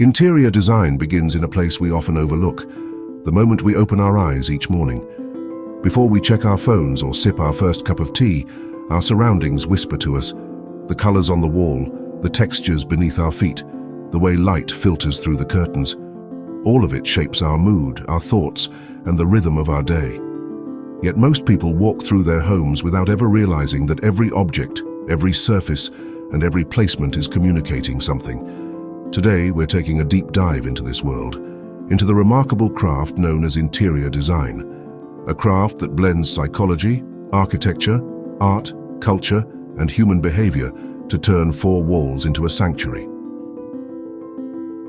Interior design begins in a place we often overlook, the moment we open our eyes each morning. Before we check our phones or sip our first cup of tea, our surroundings whisper to us. The colors on the wall, the textures beneath our feet, the way light filters through the curtains. All of it shapes our mood, our thoughts, and the rhythm of our day. Yet most people walk through their homes without ever realizing that every object, every surface, and every placement is communicating something. Today, we're taking a deep dive into this world, into the remarkable craft known as interior design. A craft that blends psychology, architecture, art, culture, and human behavior to turn four walls into a sanctuary.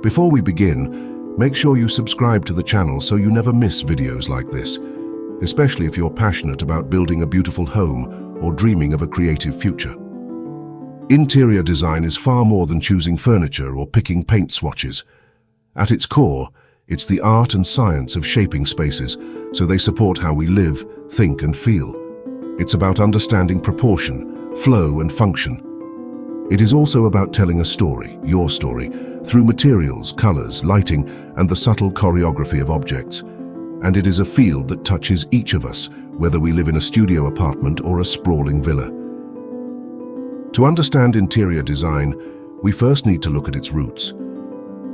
Before we begin, make sure you subscribe to the channel so you never miss videos like this, especially if you're passionate about building a beautiful home or dreaming of a creative future. Interior design is far more than choosing furniture or picking paint swatches. At its core, it's the art and science of shaping spaces so they support how we live, think, and feel. It's about understanding proportion, flow, and function. It is also about telling a story, your story, through materials, colors, lighting, and the subtle choreography of objects. And it is a field that touches each of us, whether we live in a studio apartment or a sprawling villa. To understand interior design, we first need to look at its roots.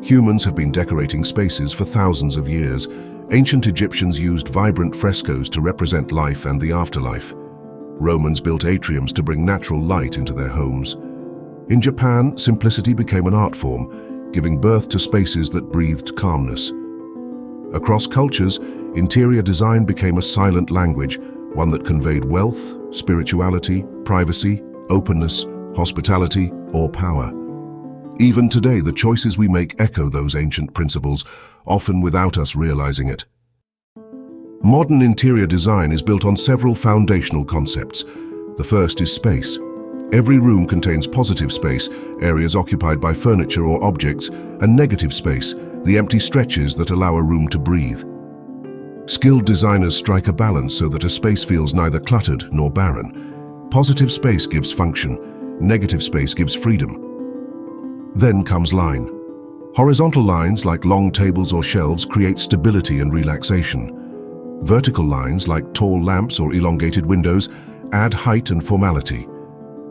Humans have been decorating spaces for thousands of years. Ancient Egyptians used vibrant frescoes to represent life and the afterlife. Romans built atriums to bring natural light into their homes. In Japan, simplicity became an art form, giving birth to spaces that breathed calmness. Across cultures, interior design became a silent language, one that conveyed wealth, spirituality, privacy, openness, hospitality, or power. Even today, the choices we make echo those ancient principles, often without us realizing it. Modern interior design is built on several foundational concepts. The first is space. Every room contains positive space, areas occupied by furniture or objects, and negative space, the empty stretches that allow a room to breathe. Skilled designers strike a balance so that a space feels neither cluttered nor barren. Positive space gives function, negative space gives freedom. Then comes line. Horizontal lines, like long tables or shelves, create stability and relaxation. Vertical lines, like tall lamps or elongated windows, add height and formality.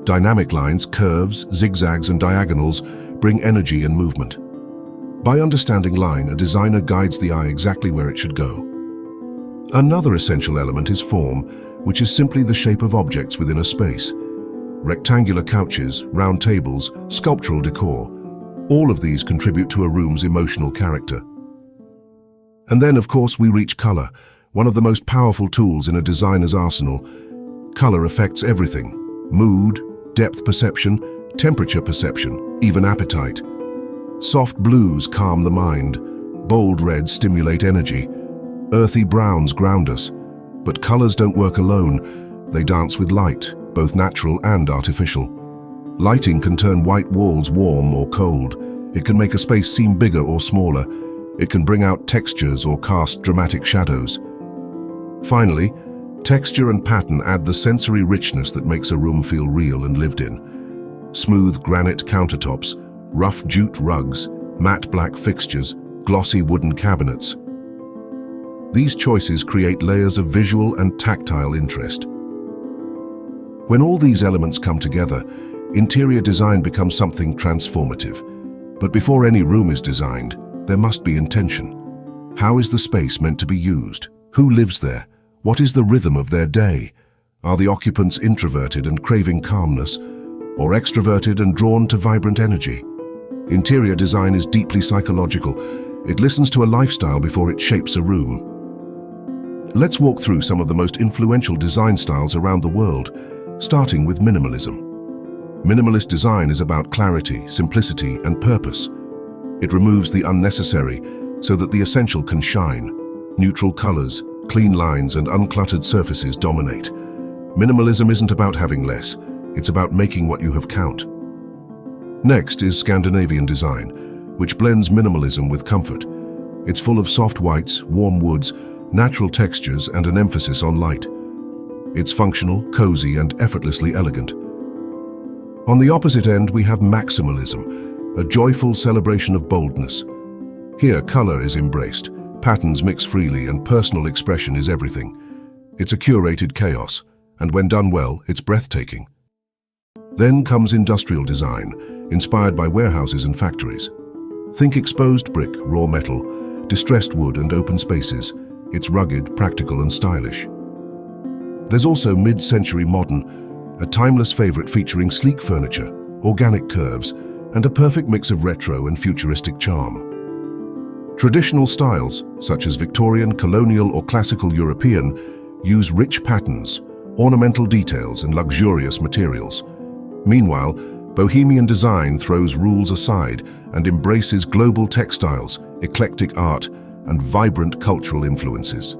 Dynamic lines, curves, zigzags, and diagonals bring energy and movement. By understanding line, a designer guides the eye exactly where it should go. Another essential element is form, which is simply the shape of objects within a space. Rectangular couches, round tables, sculptural decor, all of these contribute to a room's emotional character. And then, of course, we reach color, one of the most powerful tools in a designer's arsenal. Color affects everything: mood, depth perception, temperature perception, even appetite. Soft blues calm the mind, bold reds stimulate energy, earthy browns ground us. But colors don't work alone. They dance with light, both natural and artificial. Lighting can turn white walls warm or cold. It can make a space seem bigger or smaller. It can bring out textures or cast dramatic shadows. Finally, texture and pattern add the sensory richness that makes a room feel real and lived in. Smooth granite countertops, rough jute rugs, matte black fixtures, glossy wooden cabinets. These choices create layers of visual and tactile interest. When all these elements come together, interior design becomes something transformative. But before any room is designed, there must be intention. How is the space meant to be used? Who lives there? What is the rhythm of their day? Are the occupants introverted and craving calmness, or extroverted and drawn to vibrant energy? Interior design is deeply psychological. It listens to a lifestyle before it shapes a room. Let's walk through some of the most influential design styles around the world, starting with minimalism. Minimalist design is about clarity, simplicity, and purpose. It removes the unnecessary so that the essential can shine. Neutral colors, clean lines, and uncluttered surfaces dominate. Minimalism isn't about having less, it's about making what you have count. Next is Scandinavian design, which blends minimalism with comfort. It's full of soft whites, warm woods, natural textures, and an emphasis on light. It's functional, cozy, and effortlessly elegant. On the opposite end, we have maximalism, a joyful celebration of boldness. Here, color is embraced, patterns mix freely, and personal expression is everything. It's a curated chaos, and when done well, it's breathtaking. Then comes industrial design, inspired by warehouses and factories. Think exposed brick, raw metal, distressed wood, and open spaces. It's rugged, practical, and stylish. There's also mid-century modern, a timeless favorite featuring sleek furniture, organic curves, and a perfect mix of retro and futuristic charm. Traditional styles, such as Victorian, colonial, or classical European, use rich patterns, ornamental details, and luxurious materials. Meanwhile, bohemian design throws rules aside and embraces global textiles, eclectic art, and vibrant cultural influences.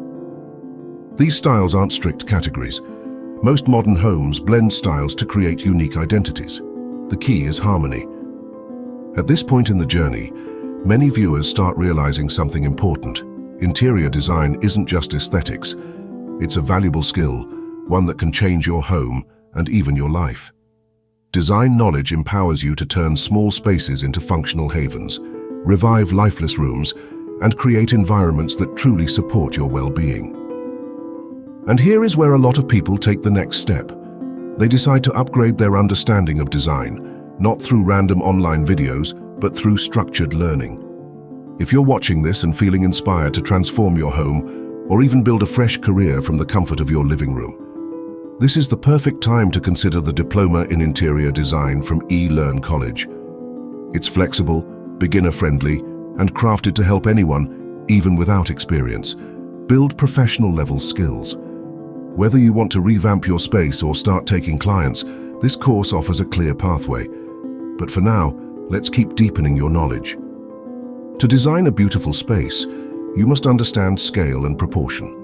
These styles aren't strict categories. Most modern homes blend styles to create unique identities. The key is harmony. At this point in the journey, many viewers start realizing something important. Interior design isn't just aesthetics. It's a valuable skill, one that can change your home and even your life. Design knowledge empowers you to turn small spaces into functional havens, revive lifeless rooms, and create environments that truly support your well-being. And here is where a lot of people take the next step. They decide to upgrade their understanding of design, not through random online videos, but through structured learning. If you're watching this and feeling inspired to transform your home, or even build a fresh career from the comfort of your living room, this is the perfect time to consider the Diploma in Interior Design from Elearn College. It's flexible, beginner-friendly, and crafted to help anyone, even without experience, build professional-level skills. Whether you want to revamp your space or start taking clients, this course offers a clear pathway. But for now, let's keep deepening your knowledge. To design a beautiful space, you must understand scale and proportion.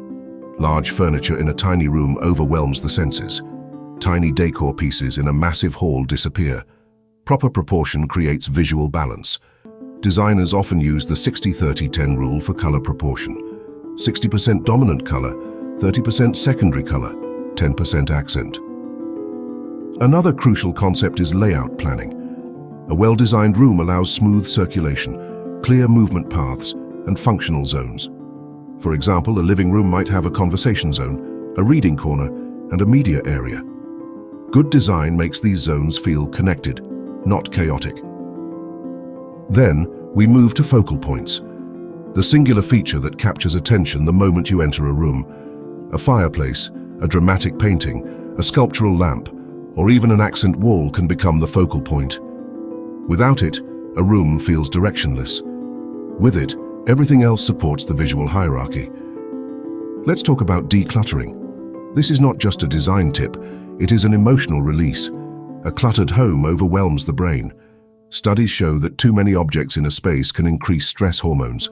Large furniture in a tiny room overwhelms the senses. Tiny decor pieces in a massive hall disappear. Proper proportion creates visual balance. Designers often use the 60-30-10 rule for color proportion. 60% dominant color, 30% secondary color, 10% accent. Another crucial concept is layout planning. A well-designed room allows smooth circulation, clear movement paths, and functional zones. For example, a living room might have a conversation zone, a reading corner, and a media area. Good design makes these zones feel connected, not chaotic. Then, we move to focal points. The singular feature that captures attention the moment you enter a room. A fireplace, a dramatic painting, a sculptural lamp, or even an accent wall can become the focal point. Without it, a room feels directionless. With it, everything else supports the visual hierarchy. Let's talk about decluttering. This is not just a design tip, it is an emotional release. A cluttered home overwhelms the brain. Studies show that too many objects in a space can increase stress hormones.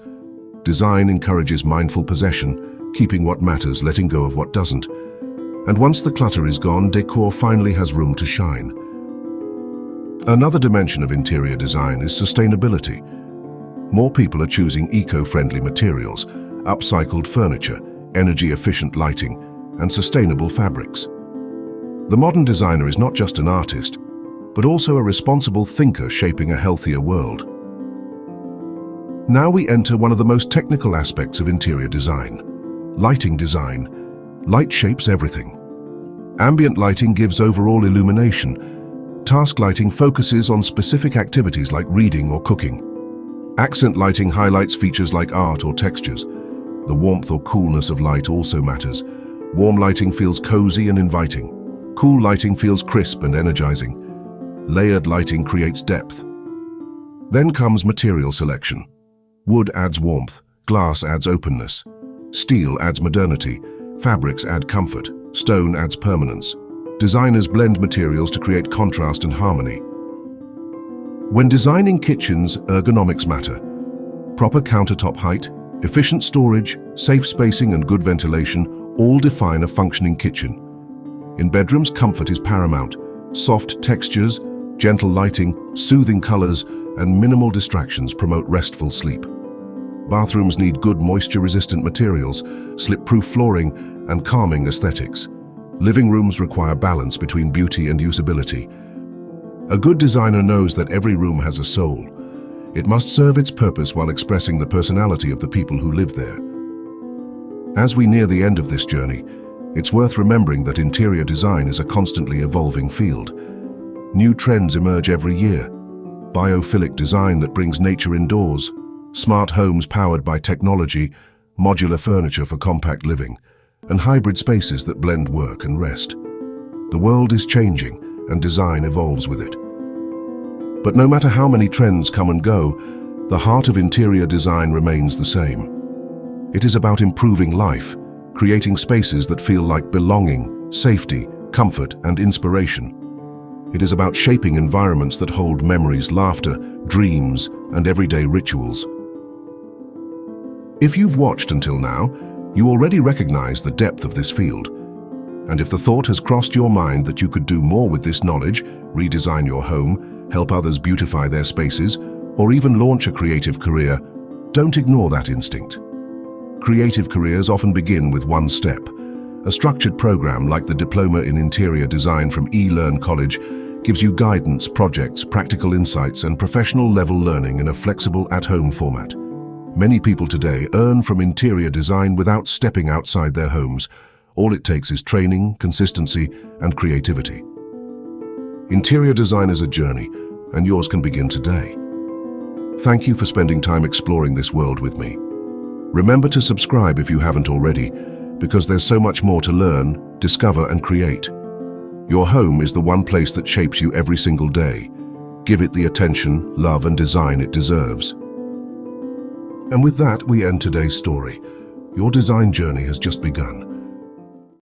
Design encourages mindful possession, keeping what matters, letting go of what doesn't. And once the clutter is gone, decor finally has room to shine. Another dimension of interior design is sustainability. More people are choosing eco-friendly materials, upcycled furniture, energy-efficient lighting, and sustainable fabrics. The modern designer is not just an artist, but also a responsible thinker shaping a healthier world. Now we enter one of the most technical aspects of interior design: lighting design. Light shapes everything. Ambient lighting gives overall illumination. Task lighting focuses on specific activities like reading or cooking. Accent lighting highlights features like art or textures. The warmth or coolness of light also matters. Warm lighting feels cozy and inviting. Cool lighting feels crisp and energizing. Layered lighting creates depth. Then comes material selection. Wood adds warmth, glass adds openness. Steel adds modernity, fabrics add comfort, stone adds permanence. Designers blend materials to create contrast and harmony. When designing kitchens, ergonomics matter. Proper countertop height, efficient storage, safe spacing, and good ventilation all define a functioning kitchen. In bedrooms, comfort is paramount. Soft textures, gentle lighting, soothing colors, and minimal distractions promote restful sleep. Bathrooms need good moisture-resistant materials, slip-proof flooring, and calming aesthetics. Living rooms require balance between beauty and usability. A good designer knows that every room has a soul. It must serve its purpose while expressing the personality of the people who live there. As we near the end of this journey, it's worth remembering that interior design is a constantly evolving field. New trends emerge every year. Biophilic design that brings nature indoors, smart homes powered by technology, modular furniture for compact living, and hybrid spaces that blend work and rest. The world is changing, and design evolves with it. But no matter how many trends come and go, the heart of interior design remains the same. It is about improving life, creating spaces that feel like belonging, safety, comfort, and inspiration. It is about shaping environments that hold memories, laughter, dreams, and everyday rituals. If you've watched until now, you already recognize the depth of this field. And if the thought has crossed your mind that you could do more with this knowledge, redesign your home, help others beautify their spaces, or even launch a creative career, don't ignore that instinct. Creative careers often begin with one step. A structured program like the Diploma in Interior Design from Elearn College gives you guidance, projects, practical insights, and professional-level learning in a flexible at-home format. Many people today earn from interior design without stepping outside their homes. All it takes is training, consistency, and creativity. Interior design is a journey, and yours can begin today. Thank you for spending time exploring this world with me. Remember to subscribe if you haven't already, because there's so much more to learn, discover, and create. Your home is the one place that shapes you every single day. Give it the attention, love, and design it deserves. And with that, we end today's story. Your design journey has just begun.